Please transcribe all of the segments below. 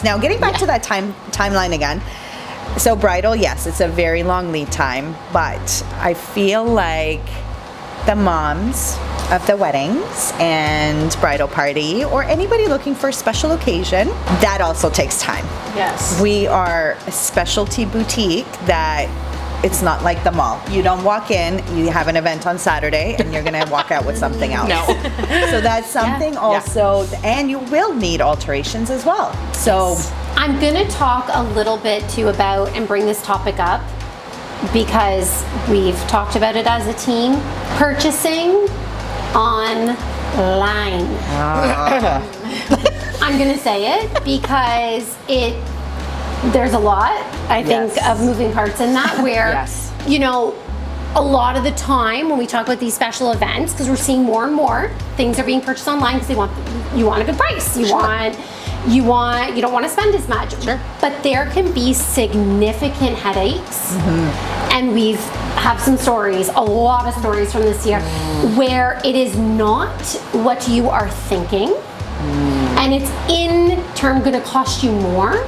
Now, getting back to that timeline again. So bridal, yes, it's a very long lead time, but I feel like the moms of the weddings and bridal party, or anybody looking for a special occasion, that also takes time. Yes. We are a specialty boutique that it's not like the mall. You don't walk in, you have an event on Saturday, and you're gonna walk out with something else. No. So that's something also, and you will need alterations as well. So I'm gonna talk a little bit too about and bring this topic up because we've talked about it as a team. Purchasing online. I'm gonna say it because there's a lot, I think, of moving parts in that where, you know, a lot of the time when we talk about these special events, because we're seeing more and more things are being purchased online because you want a good price. You don't want to spend as much. Sure. But there can be significant headaches. And we've have some stories, a lot of stories from this year, where it is not what you are thinking. And it's in turn going to cost you more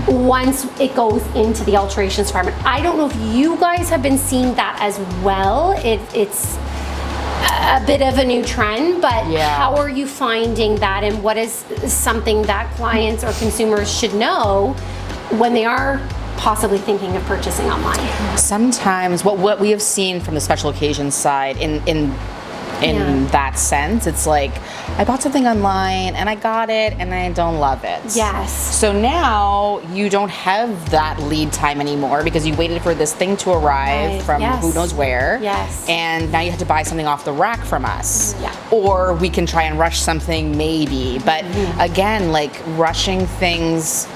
once it goes into the alterations department. I don't know if you guys have been seeing that as well. It's a bit of a new trend, but how are you finding that, and what is something that clients or consumers should know when they are possibly thinking of purchasing online? Sometimes what we have seen from the special occasions side in that sense, it's like, I bought something online and I got it and I don't love it. Yes. So now you don't have that lead time anymore because you waited for this thing to arrive from who knows where. Yes. And now you have to buy something off the rack from us. Yeah. Or we can try and rush something maybe. But again, like rushing things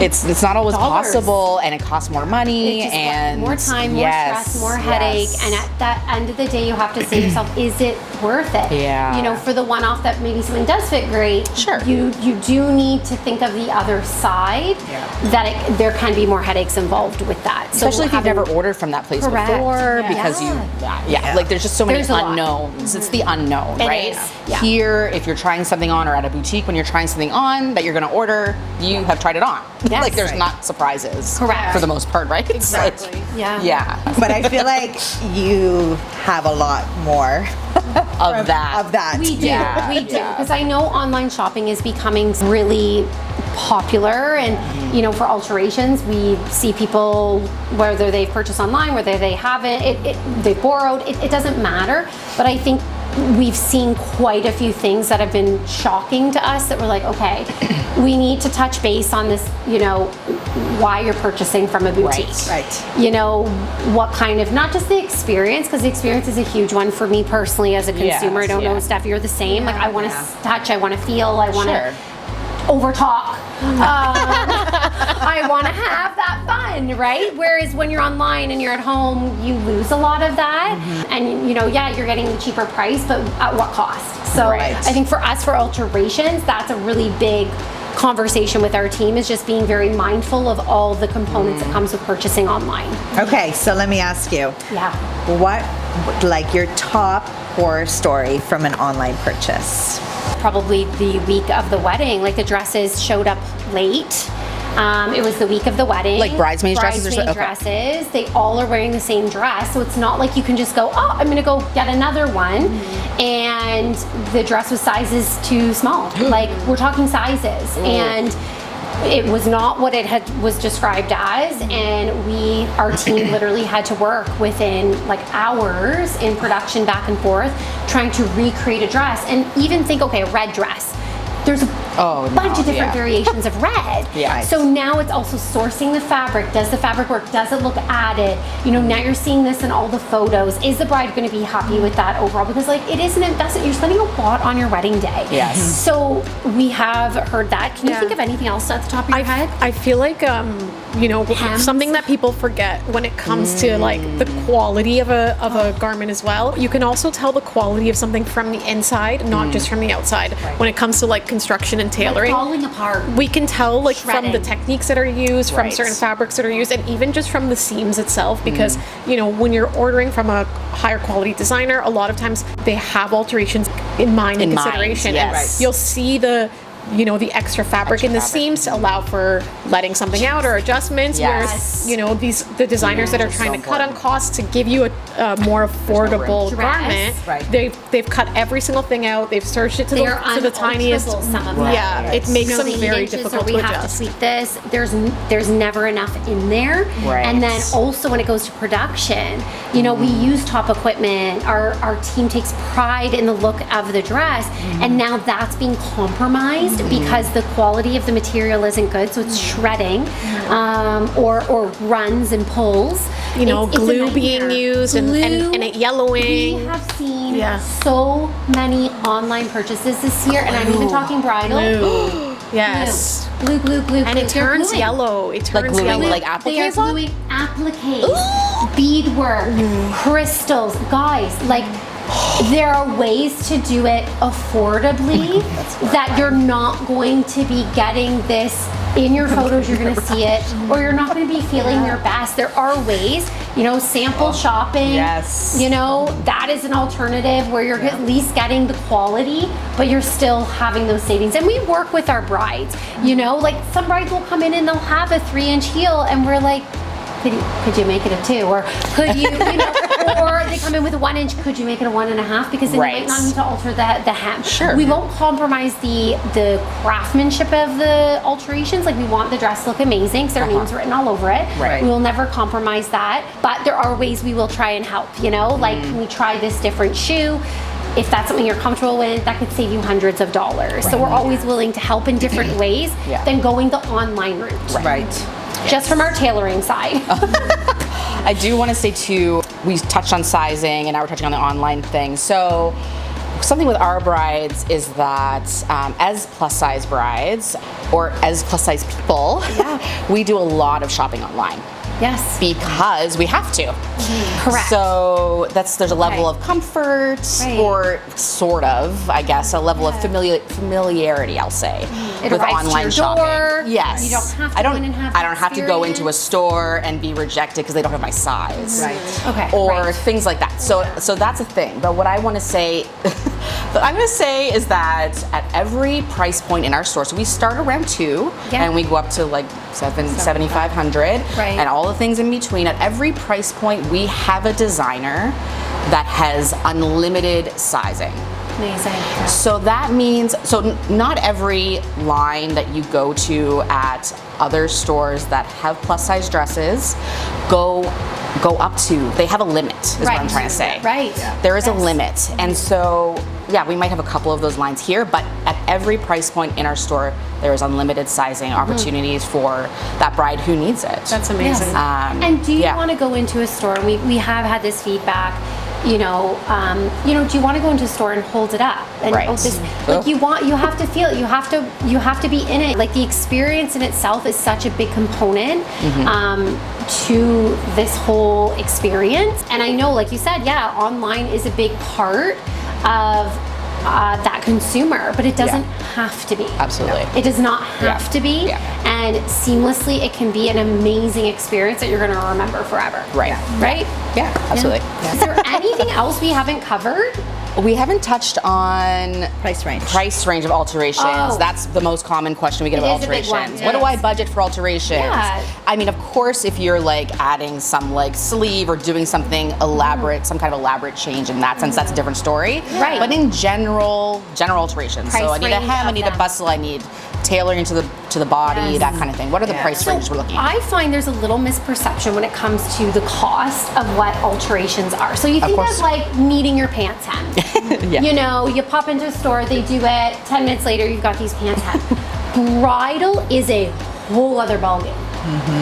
it's not always possible, and it costs more money and more time, more stress, more headache, and at that end of the day, you have to say to yourself, is it worth it? Yeah. You know, for the one-off that maybe something does fit great, sure, you do need to think of the other side. That there can be more headaches involved with that, especially if you've never ordered from that place before, because like there's just so many unknowns. It's the unnknown, right? Here, if you're trying something on, or at a boutique when you're trying something on that you're going to order, you have tried it on. Yes. Like there's not surprises. Correct. For the most part, right? Exactly. Yeah. But I feel like you have a lot more of that. We do. We do. Because I know online shopping is becoming really popular, and you know, for alterations, we see people, whether they've purchased online, whether they haven't, they've borrowed, it doesn't matter. But I think we've seen quite a few things that have been shocking to us that we're like, okay, we need to touch base on this, you know, why you're purchasing from a boutique. Right. You know, what kind of, not just the experience, because the experience is a huge one for me personally as a consumer. I don't know, Steph, you're the same. Like, I want to touch, I want to feel, I want to over talk. I want to have that fun, right? Whereas when you're online and you're at home, you lose a lot of that. And you know, you're getting the cheaper price, but at what cost? So I think for us, for alterations, that's a really big conversation with our team, is just being very mindful of all the components that comes with purchasing online. Okay, so let me ask you. What, like, your top horror story from an online purchase? Probably the week of the wedding. Like, the dresses showed up late. It was the week of the wedding. Like bridesmaids dresses? Dresses. They all are wearing the same dress. So it's not like you can just go, oh, I'm going to go get another one. And the dress was sizes too small. Like, we're talking sizes. And it was not what it was described as, and our team literally had to work within like hours in production, back and forth, trying to recreate a dress, and even think, okay, a red dress. There's a bunch of different variations of red. So now it's also sourcing the fabric. Does the fabric work? Does it look added? You know, now you're seeing this in all the photos. Is the bride going to be happy with that overall? Because like, it is an investment. You're spending a lot on your wedding day. So we have heard that. Can you think of anything else at the top of your head? I feel like, you know, something that people forget when it comes to like the quality of a garment as well. You can also tell the quality of something from the inside, not just from the outside. When it comes to like construction and tailoring, like falling apart. We can tell like from the techniques that are used, from certain fabrics that are used, and even just from the seams itself, because you know, when you're ordering from a higher quality designer, a lot of times they have alterations in mind, in consideration. And you'll see the the extra fabric in the seams to allow for letting something out or adjustments. Yes. Whereas, the designers that are trying to cut on costs to give you a more affordable garment, Right. they've cut every single thing out. They've searched it to the tiniest. Some of them. Yeah, it makes them the very inches, difficult or we to have adjust. to tweak this. There's never enough in there. Right. And then also when it goes to production, we use top equipment. Our team takes pride in the look of the dress, and now that's being compromised because the quality of the material isn't good, so it's shredding, or runs and pulls. It's a glue nightmare. being used and it yellowing. We have seen Yeah. so many online purchases this year, and I'm even talking bridal. Glue. Yes. Glue. And it They're turns gluing. yellow. It turns gluing, yellow. like They are appliques on? gluing appliques, beadwork, crystals. Guys, there are ways to do it affordably that you're not going to be getting this in your photos. You're going to see it, or you're not going to be feeling your best. There are ways, sample shopping. Yes. That is an alternative where you're at least getting the quality, but you're still having those savings. And we work with our brides. Some brides will come in and they'll have a 3-inch heel, and we're like, could you make it a 2? Or could you, or they come in with a 1-inch, could you make it a 1.5? Because then you might not need to alter the hem. Sure. We won't compromise the craftsmanship of the alterations. We want the dress to look amazing, because their name's written all over it. Right. We will never compromise that. But there are ways we will try and help, Can we try this different shoe? If that's something you're comfortable with, that could save you hundreds of dollars. Right. So we're always willing to help in different ways than going the online route. Right. Just from our tailoring side. I do want to say too, we touched on sizing and now we're touching on the online thing. So something with our brides is that as plus size brides or as plus size people, we do a lot of shopping online. Yes. Because we have to. Correct. So there's a level of comfort, or sort of, I guess, a level of familiarity, I'll say, It with arrives to online your shopping. door. Yes. You don't have to go in and have I don't have to go into a experience. store and be rejected because they don't have my size. Right. Okay. Or things like that. So that's a thing. But what I want to say, is that at every price point in our store, so we start around 2 and we go up to $7,500, and all the things in between. At every price point, we have a designer that has unlimited sizing. Amazing. So that means, not every line that you go to at other stores that have plus size dresses go up to, they have a limit, is what I'm trying to say. Right. There is a limit. And so, we might have a couple of those lines here, but at every price point in our store, there is unlimited sizing opportunities for that bride who needs it. That's amazing. Yes. And do you want to go into a store? We have had this feedback. Do you want to go into a store and hold it up? And you have to feel it. You have to be in it. The experience in itself is such a big component to this whole experience. And I know, like you said, online is a big part of that consumer, but it doesn't have to be. Absolutely. It does not have to be. And seamlessly, it can be an amazing experience that you're going to remember forever. Right. Right? Yeah, absolutely. Is there anything else we haven't covered? We haven't touched on Price range of alterations. Oh. That's the most common question we get about is a big alterations. one, What do yes. I budget for alterations? Yeah. I mean, of course, if you're adding some sleeve or doing something elaborate, some kind of elaborate change in that sense, that's a different story. Right. But in general alterations. Price so I need a range hem, I of need a them. bustle, I need tailoring to the body, that kind of thing. What are the price ranges we're looking at? I find there's a little misperception when it comes to the cost of what alterations are. So you think course. of needing your pants hem. You pop into a store, they do it, 10 minutes later you've got these pants hem. Bridal is a whole other ballgame.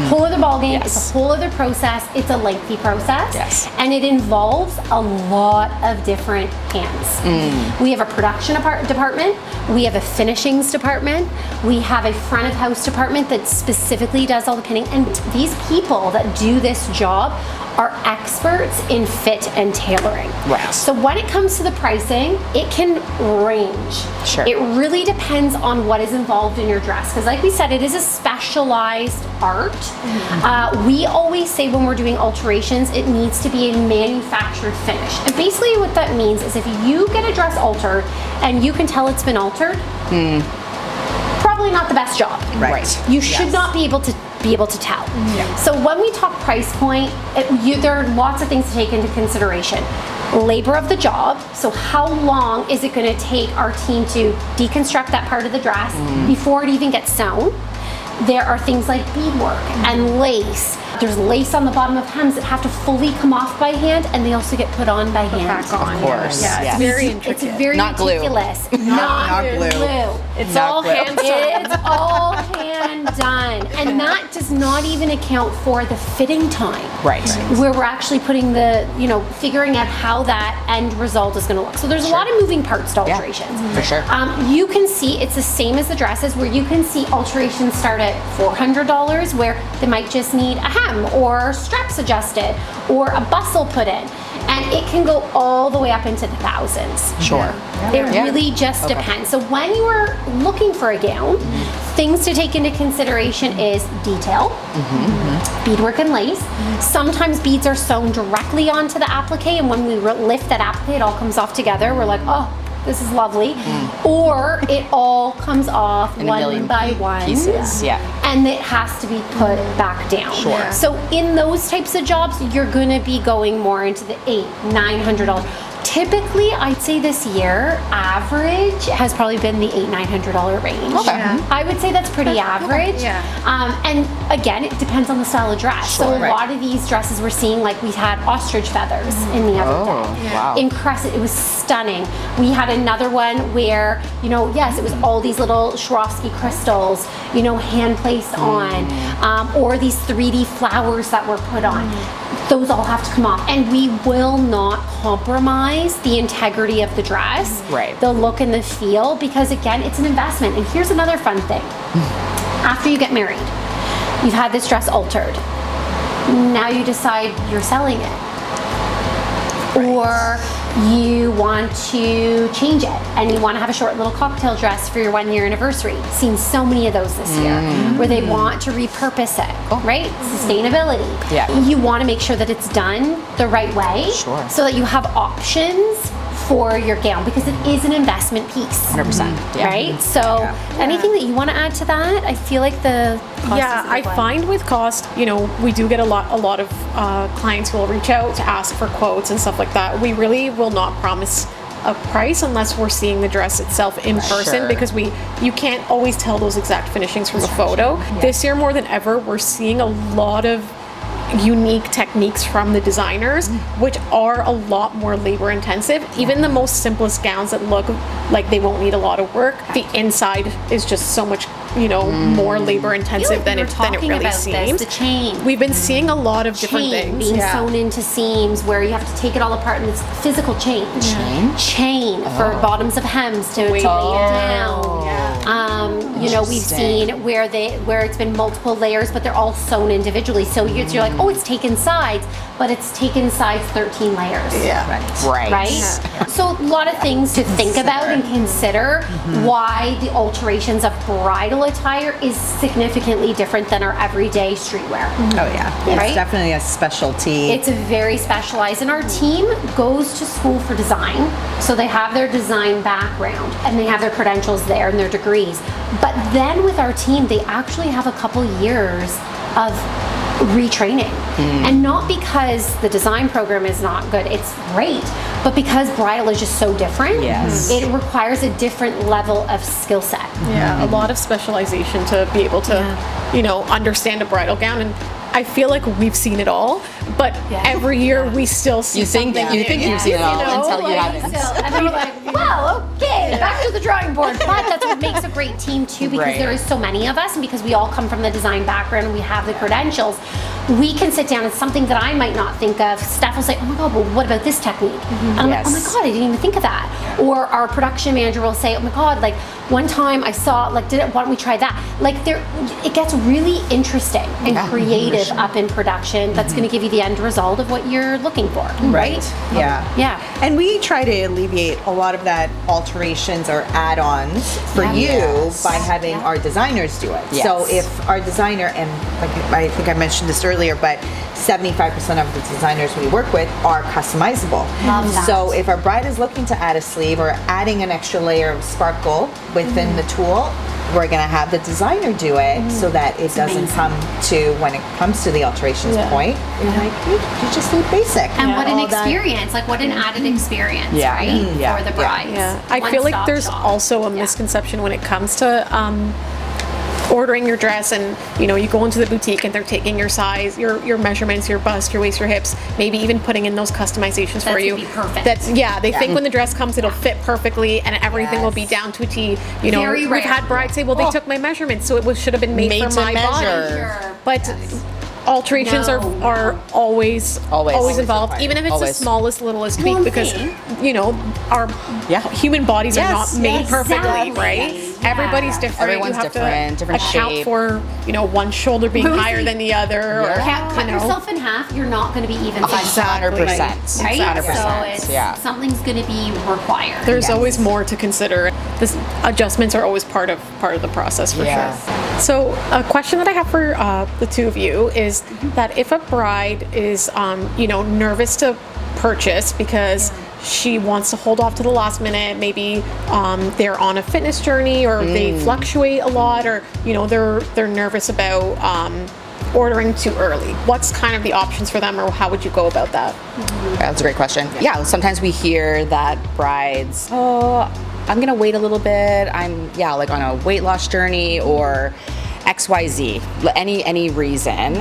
Whole other ballgame. Yes. It's a whole other process. It's a lengthy process. Yes. And it involves a lot of different hands. We have a production department. We have a finishings department. We have a front of house department that specifically does all the pinning. And these people that do this job are experts in fit and tailoring. Right. So when it comes to the pricing, it can range. Sure. It really depends on what is involved in your dress. Because like we said, it is a specialized art. We always say when we're doing alterations, it needs to be a manufactured finish. And basically what that means is if you get a dress altered and you can tell it's been altered, probably not the best job. Right. You should not be able to tell. So when we talk price point, there are lots of things to take into consideration. Labor of the job, so how long is it going to take our team to deconstruct that part of the dress before it even gets sewn? There are things like beadwork and lace. There's lace on the bottom of hems that have to fully come off by hand, and they also get put on by hand. Back on. Of course. Yeah, it's very intricate. It's very Not glue. meticulous. Not glue. It's Not all glue. hand sewn. It's all hand done. And that does not even account for the fitting time. Right. Where we're actually putting figuring out how that end result is going to look. So there's a lot of moving parts to alterations. For sure. You can see it's the same as the dresses, where you can see alterations start at $400, where they might just need a hem or straps adjusted or a bustle put in. And it can go all the way up into the thousands. Sure. It really just depends. So when you are looking for a gown, things to take into consideration is detail, beadwork and lace. Sometimes beads are sewn directly onto the applique, and when we lift that applique, it all comes off together. We're like, oh, this is lovely. Or it all comes off In a one million by one. pieces. Yeah. And it has to be put back down. Sure. So in those types of jobs, you're going to be going more into the $800-900. Typically, I'd say this year, average has probably been the $800-900 range. Okay. Yeah. I would say that's pretty average. Yeah. And again, it depends on the style of dress. So a Right. lot of these dresses we're seeing, like we had ostrich feathers in the other day. Wow. In crescent, it was stunning. We had another one where, yes, it was all these little Swarovski crystals, hand placed on, or these 3D flowers that were put on. Those all have to come off, and we will not compromise the integrity of the dress, Right. the look and the feel, because again, it's an investment. And here's another fun thing. After you get married, you've had this dress altered. Now you decide you're selling it. Or you want to change it and you want to have a short little cocktail dress for your 1-year anniversary. Seen so many of those this year where they want to repurpose it, right? Sustainability. Yeah. You want to make sure that it's done the right way, Sure. so that you have options for your gown, because it is an investment piece. 100%. Yeah. Right? So anything that you want to add to that? I feel like the cost Yeah, is a I big one. find with cost, we do get a lot of clients who will reach out to ask for quotes and stuff like that. We really will not promise a price unless we're seeing the dress itself in person, Sure. because you can't always tell those exact finishings from a photo. This year more than ever, we're seeing a lot of unique techniques from the designers, which are a lot more labor intensive. Even the most simplest gowns that look like they won't need a lot of work, the inside is just so much more labor intensive than it really seems. The chain. We've been seeing a lot of different Chain things. being sewn into seams where you have to take it all apart, and it's physical change. Chain for bottoms of hems to lay it down. We've seen where it's been multiple layers, but they're all sewn individually. So you're like, oh, it's taken sides, but it's taken sides 13 layers. Yeah. Right? So a lot of things to think about and consider why the alterations of bridal attire is significantly different than our everyday streetwear. Oh yeah, Right? it's definitely a specialty. It's very specialized, and our team goes to school for design, so they have their design background and they have their credentials there and their degrees. But then with our team, they actually have a couple years of retraining, and not because the design program is not good, it's great, but because bridal is just so different. Yes. It requires a different level of skill set. Yeah, a lot of specialization to be able to, understand a bridal gown. And I feel like we've seen it all, but every year we still see You think something you've seen it all until you haven't. And then we're like, well, okay, back to the drawing board. But that's what makes a great team too, because Right. there is so many of us, and because we all come from the design background and we have the credentials, we can sit down. It's something that I might not think of. Steph will say, oh my God, well, what about this technique? And I'm like, oh my Yes. God, I didn't even think of that. Or our production manager will say, oh my God, like one time I saw, why don't we try that? Like it gets really interesting and creative up in production. That's going to give you the end result of what you're looking for, right? Yeah. Yeah. And we try to alleviate a lot of that alterations or add-ons for you by having our designers do it. Yes. So if our designer, and like I think I mentioned this earlier, but 75% of the designers we work with are customizable. Love that. So if our bride is looking to add a sleeve or adding an extra layer of sparkle within the tulle, we're gonna have the designer do it so that it doesn't come to, when it comes to the alterations point, you're like, you just need basic. And what an experience, like what an added experience, right? For the brides. I feel like there's also a misconception when it comes to ordering your dress, and you go into the boutique and they're taking your size, your measurements, your bust, your waist, your hips, maybe even putting in those customizations for you. Be perfect. They think when the dress comes it'll fit perfectly and everything will be down to a T. Very we've had rare. brides say, well, they took my measurements, so it should have been made for to my measure. body. But alterations are always involved, even if it's the smallest, littlest tweak, because our human bodies are not made perfectly, right? Everybody's different. Everyone's you have different, to different account shape. for one shoulder being higher than the other, or Cut yourself in half, you're not going to be even. 100%. Right? 100%. So something's going to be required. There's always more to consider. This adjustments are always part of the process for sure. So a question that I have for the two of you is that if a bride is nervous to purchase because she wants to hold off to the last minute, maybe they're on a fitness journey, or they fluctuate a lot, or they're nervous about ordering too early. What's kind of the options for them, or how would you go about that? That's a great question. Yeah, sometimes we hear that brides, I'm gonna wait a little bit, I'm like on a weight loss journey, or XYZ, any reason.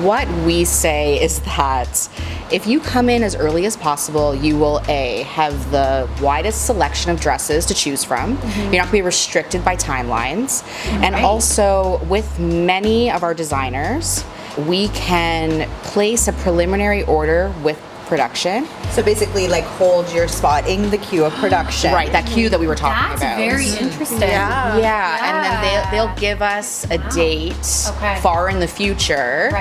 What we say is that if you come in as early as possible, you will have the widest selection of dresses to choose from. You're not gonna be restricted by timelines. And also, with many of our designers, we can place a preliminary order with production. So basically, like, hold your spot in the queue of production. Right, that queue that we were talking about. That's very interesting. Yeah, and then they'll give us a date far in the future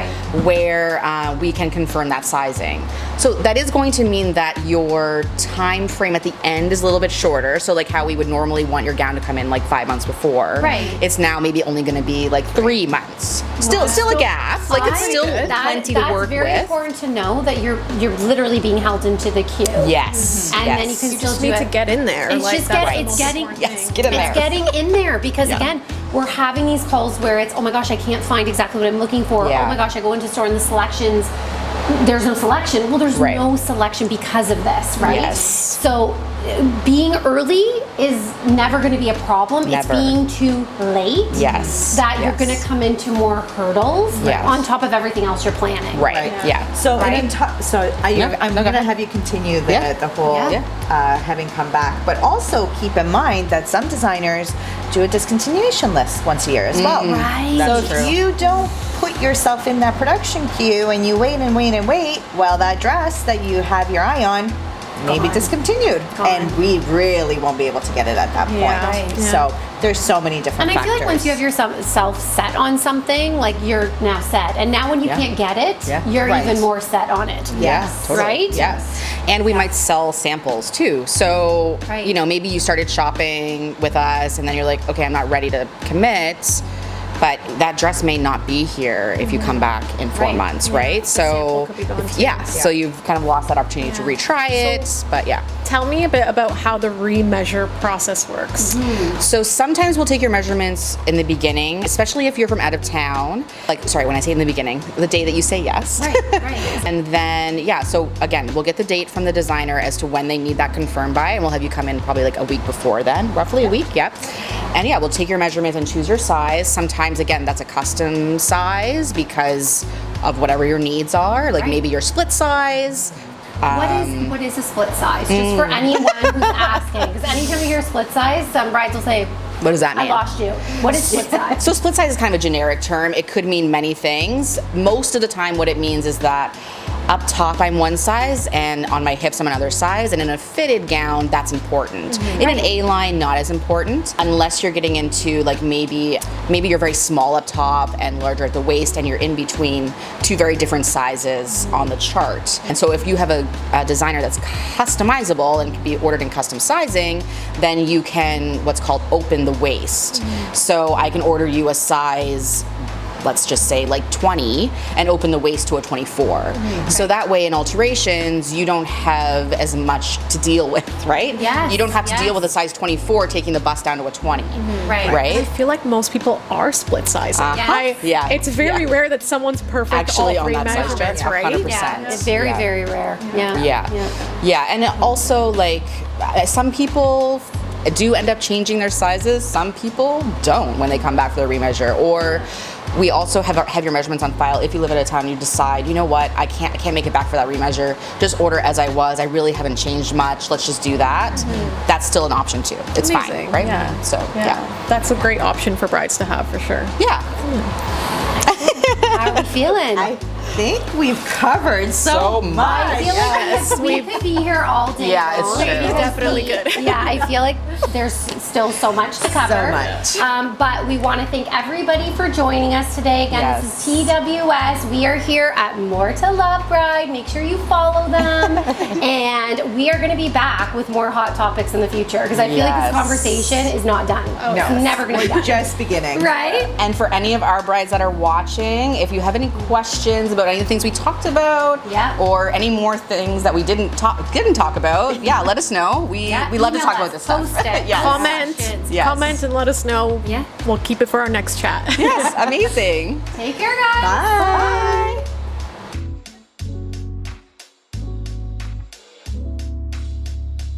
where we can confirm that sizing. So that is going to mean that your time frame at the end is a little bit shorter. So like how we would normally want your gown to come in like 5 months before. Right. It's now maybe only going to be like 3 months. Still a gap. Like it's still plenty to work with. That's very important to know that you're literally being held into the queue. Yes. And then you can still just need to get in there. It's just getting in there, because again, we're having these calls where it's, oh my gosh, I can't find exactly what I'm looking for. Oh my gosh, I go into the store and the selections, there's no selection. Well, there's no selection because of this, right? Yes. So being early is never going to be a problem. Never. It's being too late. Yes. That you're going to come into more hurdles on top of everything else you're planning. Right. Yeah. So I'm gonna have you continue the whole having come back, but also keep in mind that some designers do a discontinuation list once a year as well. Right. So if you don't put yourself in that production queue and you wait and wait and wait, well, that dress that you have your eye on may be discontinued, and we really won't be able to get it at that point. So there's so many different factors. And I feel like once you have yourself set on something, like you're now set. And now when you can't get it, you're even more set on it. Yes. Totally. Right? Yes. And we might sell samples too. So, maybe you started shopping with us and then you're like, okay, I'm not ready to commit. But that dress may not be here if you come back in 4 months, right? So, so you've kind of lost that opportunity to retry it, but Tell me a bit about how the remeasure process works. So sometimes we'll take your measurements in the beginning, especially if you're from out of town. When I say in the beginning, the day that you say yes. Right. And then, so again, we'll get the date from the designer as to when they need that confirmed by, and we'll have you come in probably like a week before then, roughly a week, And we'll take your measurements and choose your size. Sometimes, again, that's a custom size because of whatever your needs are, like maybe your split size. What is a split size? Just for anyone who's asking, because anytime you hear split size, some brides will say, what does that mean? I lost you. What is split size? So split size is kind of a generic term. It could mean many things. Most of the time what it means is that up top I'm one size and on my hips I'm another size, and in a fitted gown that's important. In an A-line, not as important, unless you're getting into like maybe you're very small up top and larger at the waist and you're in between two very different sizes on the chart. And so if you have a designer that's customizable and can be ordered in custom sizing, then you can what's called open the waist. So I can order you a size let's just say like 20 and open the waist to a 24. So that way in alterations, you don't have as much to deal with, right? Yes, You don't have to deal with a size 24 taking the bust down to a 20. Right. Right? I feel like most people are split sizing. Yeah. It's very rare that someone's perfect Actually all three on that size measurements, chart, right? 100%. Yeah, it's very, very rare. Yeah. And also, like, some people do end up changing their sizes. Some people don't when they come back for the remeasure. Or we also have your measurements on file. If you live at a town, you decide, you know what, I can't make it back for that remeasure. Just order as I was. I really haven't changed much. Let's just do that. That's still an option too. It's Amazing. fine, right? Yeah. So That's a great option for brides to have for sure. yeah. How are we feeling? I think we've covered so much. I feel like we could be here all day. Yeah, it's long. true. Because Definitely we- good. Yeah, I feel like there's still so much to cover. So much. But we want to thank everybody for joining us today. Again, this is TWS. We are here at More to Love Bride. Make sure you follow them. And we are going to be back with more hot topics in the future because I feel like this conversation is not done. It's never going to be We're done. just beginning. Right? And for any of our brides that are watching, if you have any questions about any of the things we talked about, or any more things that we didn't talk about, let us know. We love to talk about this stuff. Post it. Comment and let us know. Yeah. We'll keep it for our next chat. Yes, amazing. Take care, guys. Bye.